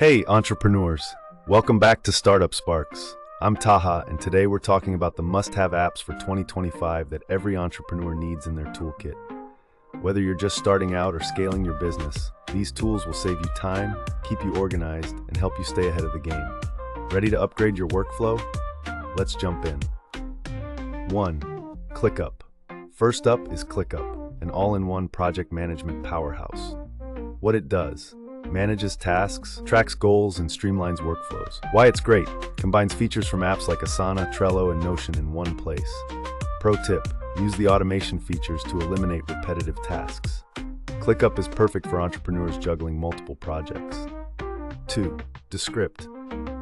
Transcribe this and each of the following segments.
Hey, entrepreneurs. Welcome back to Startup Sparks. I'm Taha, and today we're talking about the must-have apps for 2025 that every entrepreneur needs in their toolkit. Whether you're just starting out or scaling your business, these tools will save you time, keep you organized, and help you stay ahead of the game. Ready to upgrade your workflow? Let's jump in. 1. ClickUp. First up is ClickUp, an all-in-one project management powerhouse. What it does: manages tasks, tracks goals, and streamlines workflows. Why it's great: combines features from apps like Asana, Trello, and Notion in one place. Pro tip: use the automation features to eliminate repetitive tasks. ClickUp is perfect for entrepreneurs juggling multiple projects. 2. Descript.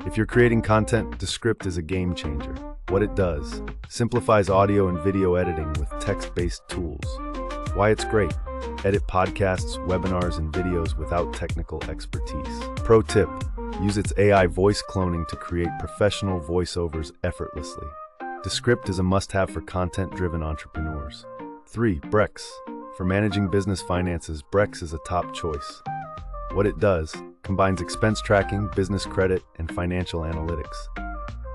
If you're creating content, Descript is a game changer. What it does: simplifies audio and video editing with text-based tools. Why it's great: edit podcasts, webinars, and videos without technical expertise. Pro tip: use its AI voice cloning to create professional voiceovers effortlessly. Descript is a must-have for content-driven entrepreneurs. 3. Brex. For managing business finances, Brex is a top choice. What it does: combines expense tracking, business credit, and financial analytics.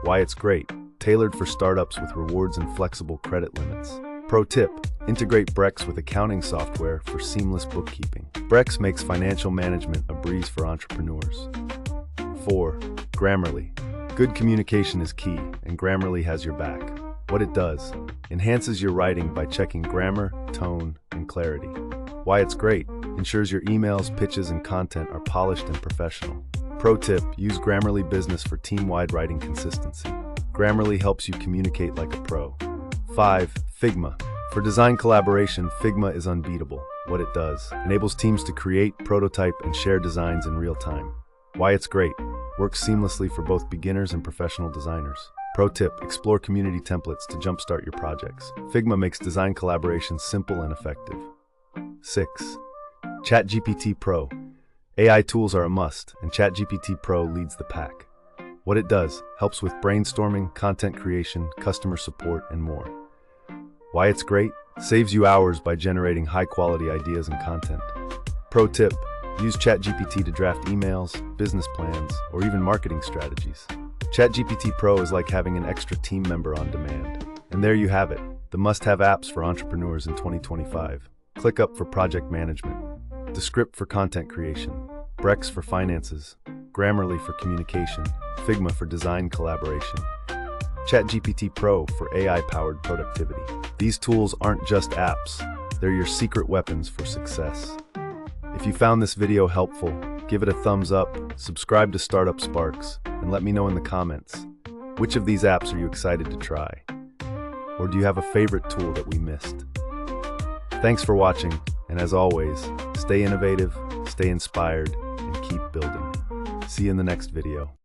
Why it's great: tailored for startups with rewards and flexible credit limits. Pro tip: integrate Brex with accounting software for seamless bookkeeping. Brex makes financial management a breeze for entrepreneurs. 4. Grammarly. Good communication is key, and Grammarly has your back. What it does: enhances your writing by checking grammar, tone, and clarity. Why it's great: ensures your emails, pitches, and content are polished and professional. Pro tip: use Grammarly Business for team-wide writing consistency. Grammarly helps you communicate like a pro. 5. Figma. For design collaboration, Figma is unbeatable. What it does: enables teams to create, prototype, and share designs in real time. Why it's great: works seamlessly for both beginners and professional designers. Pro tip: explore community templates to jumpstart your projects. Figma makes design collaboration simple and effective. 6. ChatGPT Pro. AI tools are a must, and ChatGPT Pro leads the pack. What it does: helps with brainstorming, content creation, customer support, and more. Why it's great: saves you hours by generating high-quality ideas and content. Pro tip: use ChatGPT to draft emails, business plans, or even marketing strategies. ChatGPT Pro is like having an extra team member on demand. And there you have it, the must-have apps for entrepreneurs in 2025. ClickUp for project management, Descript for content creation, Brex for finances, Grammarly for communication, Figma for design collaboration, ChatGPT Pro for AI-powered productivity. These tools aren't just apps, they're your secret weapons for success. If you found this video helpful, give it a thumbs up, subscribe to Startup Sparks, and let me know in the comments, which of these apps are you excited to try? Or do you have a favorite tool that we missed? Thanks for watching, and as always, stay innovative, stay inspired, and keep building. See you in the next video.